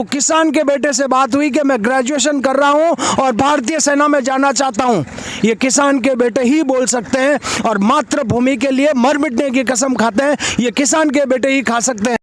हूँ, किसान के बेटे से बात हुई कि मैं ग्रेजुएशन कर रहा हूँ और भारतीय सेना में जाना चाहता हूँ। ये किसान के बेटे ही बोल सकते हैं और मातृभूमि के लिए मर मिटने की कसम खाते हैं, ये किसान के बेटे ही खा सकते हैं।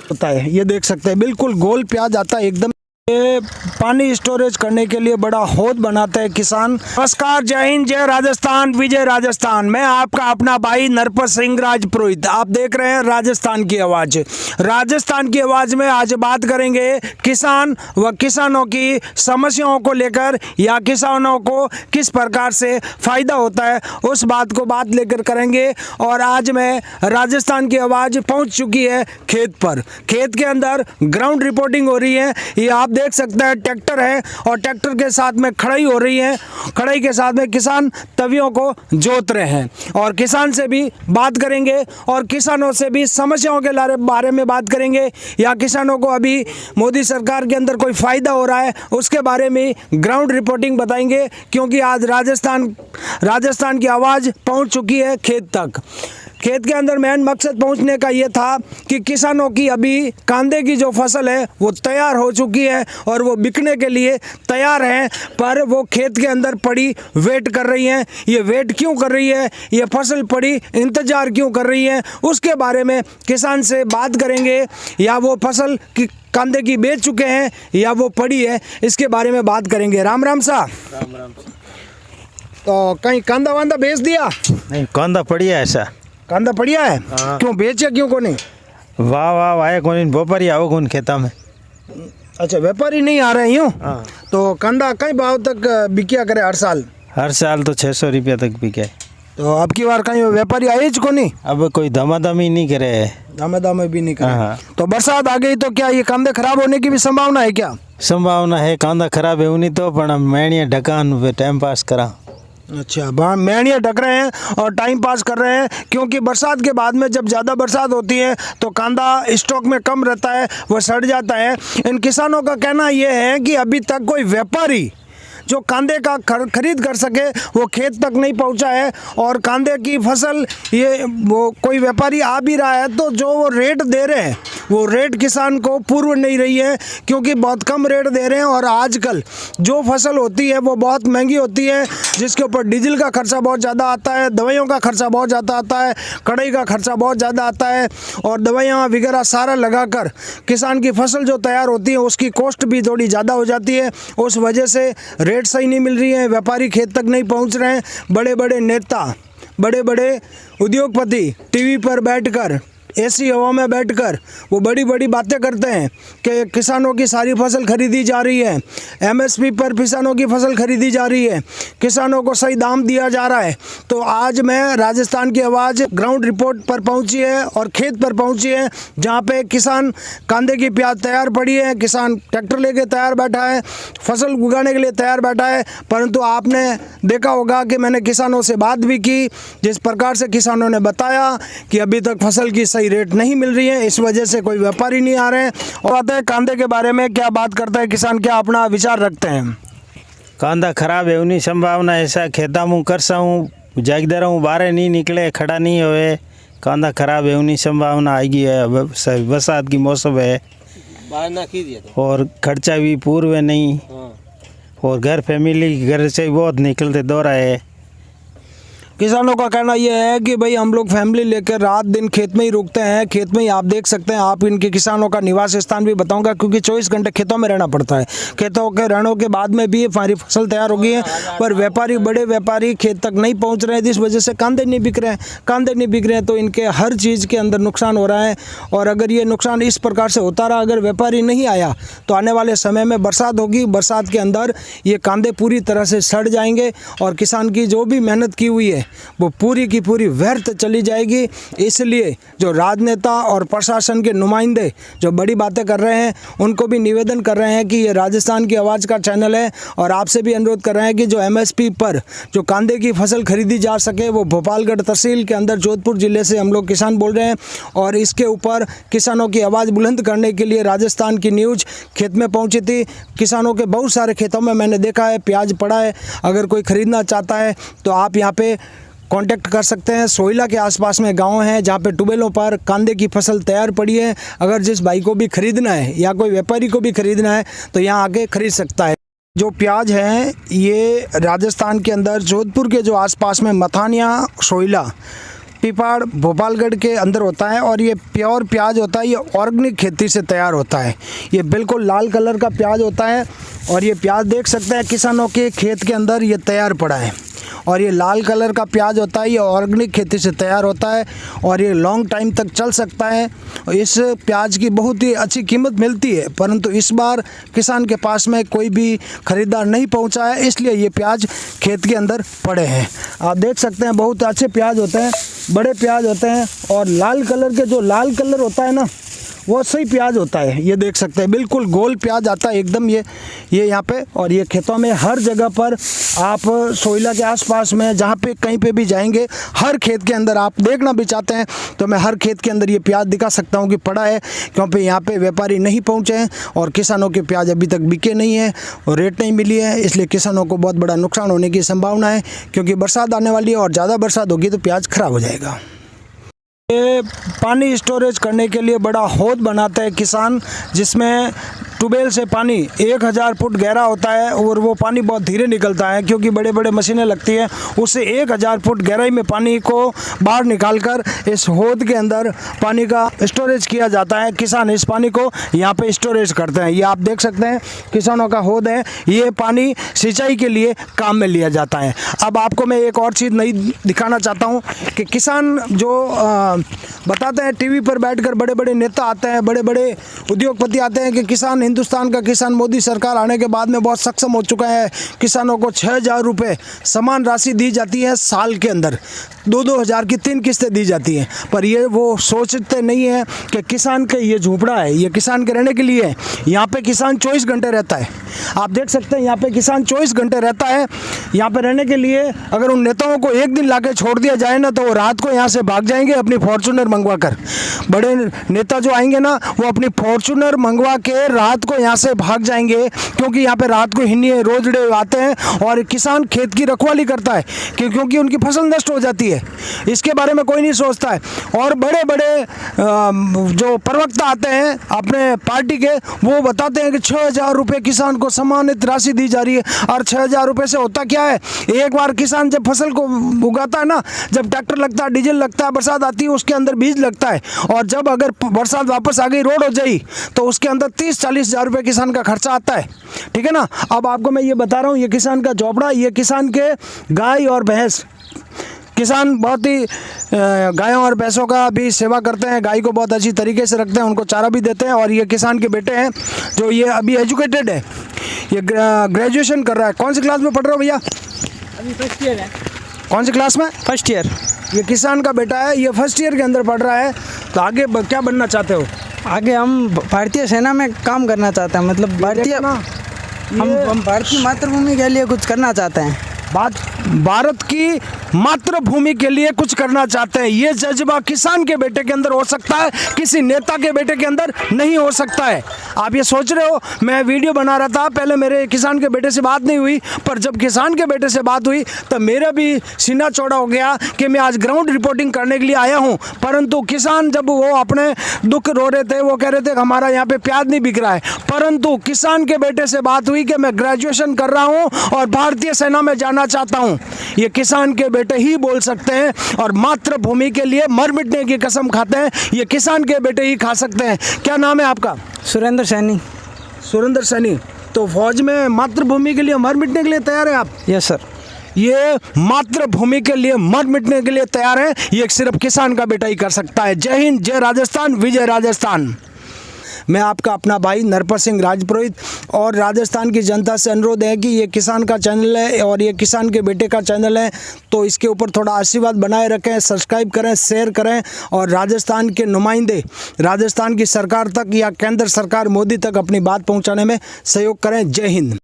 होता है, ये देख सकते हैं, बिल्कुल गोल प्याज आता है एकदम। ये पानी स्टोरेज करने के लिए बड़ा हौद बनाते हैं किसान। नमस्कार, जय हिंद, जय राजस्थान, विजय राजस्थान। मैं आपका अपना भाई नरपत सिंह राजपुरोहित। आप देख रहे हैं राजस्थान की आवाज़। राजस्थान की आवाज़ में आज बात करेंगे किसान व किसानों की समस्याओं को लेकर, या किसानों को किस प्रकार से फ़ायदा होता है उस बात को बात लेकर करेंगे। और आज मैं राजस्थान की आवाज़ पहुंच चुकी है खेत पर। खेत के अंदर ग्राउंड रिपोर्टिंग हो रही है। ये आप देख सकते हैं ट्रैक्टर है और ट्रैक्टर के साथ में खड़ाई हो रही है। खड़ाई के साथ में किसान तवियों को जोत रहे हैं और किसान से भी बात करेंगे और किसानों से भी समस्याओं के बारे में बात करेंगे, या किसानों को अभी मोदी सरकार के अंदर कोई फ़ायदा हो रहा है उसके बारे में ग्राउंड रिपोर्टिंग बताएंगे। क्योंकि आज राजस्थान की आवाज़ पहुंच चुकी है खेत तक। खेत के अंदर मेन मकसद पहुंचने का ये था कि किसानों की अभी कांदे की जो फसल है वो तैयार हो चुकी है और वो बिकने के लिए तैयार हैं, पर वो खेत के अंदर पड़ी वेट कर रही हैं। ये वेट क्यों कर रही है, ये फसल पड़ी इंतज़ार क्यों कर रही है, उसके बारे में किसान से बात करेंगे। या वो फसल की कांदे की बेच चुके हैं या वो पड़ी है, इसके बारे में बात करेंगे। राम राम सा। राम राम। तो कहीं कांदा वांदा बेच दिया? नहीं, कांदा पड़िया ऐसा। कांदा पड़िया है? क्यों बेचे, क्यों को नहीं? वाह वाह आए कौन, व्यापारी आओ कौन खेता में। अच्छा, व्यापारी नहीं आ रहे यूँ? हाँ। तो कांदा कई भाव तक बिकिया करे हर साल? हर साल तो 600 रुपया तक बिके। तो अब की बार कहीं व्यापारी आए को नहीं? अब कोई धमाधमी नहीं करे। दामे भी नहीं करे। हाँ। तो बरसात आ गई तो क्या ये कांदे खराब होने की भी संभावना है क्या? संभावना है, कांदा खराब है उन्हीं तो, पर मैणिया ढकान पे टाइम पास करा। अच्छा, मेहनिया ढक रहे हैं और टाइम पास कर रहे हैं। क्योंकि बरसात के बाद में जब ज़्यादा बरसात होती है तो कांदा स्टॉक में कम रहता है, वह सड़ जाता है। इन किसानों का कहना यह है कि अभी तक कोई व्यापारी जो कांदे का खरीद कर सके वो खेत तक नहीं पहुंचा है। और कांदे की फसल ये वो कोई व्यापारी आ भी रहा है तो जो वो रेट दे रहे हैं वो रेट किसान को पूर्व नहीं रही है, क्योंकि बहुत कम रेट दे रहे हैं। और आजकल जो फसल होती है वो बहुत महंगी होती है, जिसके ऊपर डीजल का खर्चा बहुत ज़्यादा आता है, दवाइयों का खर्चा बहुत ज़्यादा आता है, कढ़ाई का खर्चा बहुत ज़्यादा आता है, और दवाइयाँ वगैरह सारा लगाकर किसान की फसल जो तैयार होती है उसकी कॉस्ट भी थोड़ी ज़्यादा हो जाती है। उस वजह से रेट सही नहीं मिल रही है, व्यापारी खेत तक नहीं पहुँच रहे हैं। बड़े बड़े नेता, बड़े बड़े उद्योगपति टीवी पर बैठकर, ऐसी हवा में बैठकर वो बड़ी बड़ी बातें करते हैं कि किसानों की सारी फसल खरीदी जा रही है, एमएसपी पर किसानों की फसल खरीदी जा रही है, किसानों को सही दाम दिया जा रहा है। तो आज मैं राजस्थान की आवाज़ ग्राउंड रिपोर्ट पर पहुंची है और खेत पर पहुंची है, जहां पे किसान कांदे की प्याज तैयार पड़ी है, किसान ट्रैक्टर लेके तैयार बैठा है, फसल उगाने के लिए तैयार बैठा है। परंतु आपने देखा होगा कि मैंने किसानों से बात भी की, जिस प्रकार से किसानों ने बताया कि अभी तक फसल की सही रेट नहीं मिल रही है, इस वजह से कोई व्यापारी नहीं आ रहे हैं। और आते हैं कांदे के बारे में क्या बात करता है किसान, क्या अपना विचार रखते हैं। कांदा खराब है उन्हीं संभावना ऐसा, खेता मुँह करसा हूँ, जागदा रहूँ, बाहर नहीं निकले, खड़ा नहीं होए, कांदा खराब है उन्हीं संभावना आएगी है। बरसात की मौसम है और खर्चा भी पूर्व है नहीं, और घर फैमिली घर से बहुत निकलते दौरा है। किसानों का कहना यह है कि भाई हम लोग फैमिली लेकर रात दिन खेत में ही रुकते हैं, खेत में ही आप देख सकते हैं। आप इनके किसानों का निवास स्थान भी बताऊंगा, क्योंकि 24 घंटे खेतों में रहना पड़ता है। खेतों के रहने के बाद में भी हमारी फसल तैयार हो गई है, पर व्यापारी, बड़े व्यापारी खेत तक नहीं पहुंच रहे हैं, जिस वजह से कांदे नहीं बिक रहे हैं। कांदे नहीं बिक रहे हैं तो इनके हर चीज़ के अंदर नुकसान हो रहा है। और अगर ये नुकसान इस प्रकार से होता रहा, अगर व्यापारी नहीं आया तो आने वाले समय में बरसात होगी, बरसात के अंदर ये कांदे पूरी तरह से सड़ जाएंगे और किसान की जो भी मेहनत की हुई है वो पूरी की पूरी व्यर्थ चली जाएगी। इसलिए जो राजनेता और प्रशासन के नुमाइंदे जो बड़ी बातें कर रहे हैं, उनको भी निवेदन कर रहे हैं कि ये राजस्थान की आवाज़ का चैनल है, और आपसे भी अनुरोध कर रहे हैं कि जो एमएसपी पर जो कांदे की फसल खरीदी जा सके, वो भोपालगढ़ तहसील के अंदर जोधपुर ज़िले से हम लोग किसान बोल रहे हैं। और इसके ऊपर किसानों की आवाज़ बुलंद करने के लिए राजस्थान की न्यूज़ खेत में पहुँची थी। किसानों के बहुत सारे खेतों में मैंने देखा है प्याज पड़ा है, अगर कोई ख़रीदना चाहता है तो आप यहाँ पे कांटेक्ट कर सकते हैं। सोइला के आसपास में गांव हैं जहां पे ट्यूबवेलों पर कांदे की फसल तैयार पड़ी है। अगर जिस भाई को भी खरीदना है या कोई व्यापारी को भी खरीदना है तो यहाँ आके खरीद सकता है। जो प्याज है ये राजस्थान के अंदर जोधपुर के जो आसपास में मथानिया, सोइला, पिपाड़, भोपालगढ़ के अंदर होता है और ये प्योर प्याज होता है। ये ऑर्गेनिक खेती से तैयार होता है। ये बिल्कुल लाल कलर का प्याज होता है और ये प्याज देख सकते हैं किसानों के खेत के अंदर ये तैयार पड़ा है और ये लाल कलर का प्याज होता है। ये ऑर्गेनिक खेती से तैयार होता है और ये लॉन्ग टाइम तक चल सकता है। इस प्याज की बहुत ही अच्छी कीमत मिलती है, परंतु इस बार किसान के पास में कोई भी खरीदार नहीं पहुंचा है, इसलिए ये प्याज खेत के अंदर पड़े हैं। आप देख सकते हैं बहुत अच्छे प्याज होते हैं, बड़े प्याज होते हैं और लाल कलर के जो लाल कलर होता है ना वो सही प्याज होता है। ये देख सकते हैं बिल्कुल गोल प्याज आता है एकदम ये यहाँ पे। और ये खेतों में हर जगह पर आप सोइला के आसपास में जहाँ पे कहीं पे भी जाएंगे, हर खेत के अंदर आप देखना भी चाहते हैं तो मैं हर खेत के अंदर ये प्याज दिखा सकता हूँ कि पड़ा है, क्योंकि यहाँ पे व्यापारी नहीं पहुँचे हैं और किसानों के प्याज अभी तक बिके नहीं है और रेट नहीं मिली है, इसलिए किसानों को बहुत बड़ा नुकसान होने की संभावना है, क्योंकि बरसात आने वाली है और ज़्यादा बरसात होगी तो प्याज खराब हो जाएगा। ये पानी स्टोरेज करने के लिए बड़ा हौद बनाते हैं किसान, जिसमें ट्यूबवेल से पानी 1000 फुट गहरा होता है और वो पानी बहुत धीरे निकलता है, क्योंकि बड़े बड़े मशीनें लगती हैं। उससे 1000 फुट गहराई में पानी को बाहर निकालकर इस हौद के अंदर पानी का स्टोरेज किया जाता है। किसान इस पानी को यहाँ पे स्टोरेज करते हैं। ये आप देख सकते हैं किसानों का हौद है, ये पानी सिंचाई के लिए काम में लिया जाता है। अब आपको मैं एक और चीज़ नई दिखाना चाहता हूँ कि किसान जो बताते हैं टीवी पर बैठकर, बड़े बड़े नेता आते हैं, बड़े बड़े उद्योगपति आते हैं कि किसान, हिंदुस्तान का किसान मोदी सरकार आने के बाद में बहुत सक्षम हो चुका है। किसानों को 6000 रुपये समान राशि दी जाती है साल के अंदर, 2-2 हज़ार की 3 किस्तें दी जाती हैं। पर ये वो सोचते नहीं है कि किसान के ये झोपड़ा है, ये किसान के रहने के लिए है। यहाँ पे किसान 24 घंटे रहता है। आप देख सकते हैं यहाँ पे किसान 24 घंटे रहता है। यहाँ पे रहने के लिए अगर उन नेताओं को एक दिन लाके छोड़ दिया जाए ना तो वो रात को यहाँ से भाग जाएंगे अपनी फॉर्चूनर मंगवा कर। बड़े नेता जो आएंगे ना वो अपनी फॉर्चूनर मंगवा के रात को यहाँ से भाग जाएंगे, क्योंकि यहाँ पे रात को हिन्नी रोजड़े आते हैं और किसान खेत की रखवाली करता है क्योंकि उनकी फसल नष्ट हो जाती है। इसके बारे में कोई नहीं सोचता है। और बड़े बड़े जो प्रवक्ता आते हैं अपने पार्टी के, वो बताते हैं कि 6000 रुपये किसान को सम्मानित राशि दी जा रही है। और 6000 रुपये से होता क्या है, एक बार किसान जब फसल को उगाता है ना, जब ट्रैक्टर लगता है, डीजल लगता है, बरसात आती है, उसके अंदर बीज लगता है, और जब अगर बरसात वापस आ गई, रोड हो जाई, तो उसके अंदर 30-40 हज़ार रुपये किसान का खर्चा आता है। ठीक है ना। अब आपको मैं ये बता रहा हूँ, ये किसान का झोपड़ा, ये किसान के गाय और भैंस, किसान बहुत ही गायों और भैंसों का भी सेवा करते हैं, गाय को बहुत अच्छी तरीके से रखते हैं, उनको चारा भी देते हैं। और ये किसान के बेटे हैं जो ये अभी एजुकेटेड है, ये ग्रेजुएशन कर रहा है। कौन सी क्लास में पढ़ रहे हो भैया? अभी फर्स्ट ईयर है। कौन सी क्लास में? First year. ये किसान का बेटा है, ये फर्स्ट ईयर के अंदर पढ़ रहा है। तो आगे क्या बनना चाहते हो? आगे हम भारतीय सेना में काम करना चाहते हैं, मतलब हम भारतीय मातृभूमि के लिए कुछ करना चाहते हैं। भारत की मातृभूमि के लिए कुछ करना चाहते हैं। ये जज्बा किसान के बेटे के अंदर हो सकता है, किसी नेता के बेटे के अंदर नहीं हो सकता है। आप ये सोच रहे हो मैं वीडियो बना रहा था, पहले मेरे किसान के बेटे से बात नहीं हुई, पर जब किसान के बेटे से बात हुई तब मेरा भी सीना चौड़ा हो गया कि मैं आज ग्राउंड रिपोर्टिंग करने के लिए आया हूँ। परंतु किसान जब वो अपने दुख रो रहे थे, वो कह रहे थे कि हमारा यहाँ पे प्याज नहीं बिक रहा है, परंतु किसान के बेटे से बात हुई कि मैं ग्रेजुएशन कर रहा हूँ और भारतीय सेना में जाना चाहता हूँ। ये किसान के बेटे ही बोल सकते हैं और मातृभूमि के लिए मर मिटने की कसम खाते हैं, ये किसान के बेटे ही खा सकते हैं। क्या नाम है आपका? सुरेंद्र सैनी। सुरेंद्र सैनी। तो फौज में मातृभूमि के लिए मर मिटने के लिए तैयार है आप? Yes sir. ये मातृभूमि के लिए मर मिटने के लिए तैयार है, ये सिर्फ किसान का बेटा ही कर सकता है। जय हिंद, जय राजस्थान, विजय राजस्थान। मैं आपका अपना भाई नरपत सिंह राजपुरोहित, और राजस्थान की जनता से अनुरोध है कि ये किसान का चैनल है और ये किसान के बेटे का चैनल है, तो इसके ऊपर थोड़ा आशीर्वाद बनाए रखें, सब्सक्राइब करें, शेयर करें, और राजस्थान के नुमाइंदे राजस्थान की सरकार तक या केंद्र सरकार मोदी तक अपनी बात पहुंचाने में सहयोग करें। जय हिंद।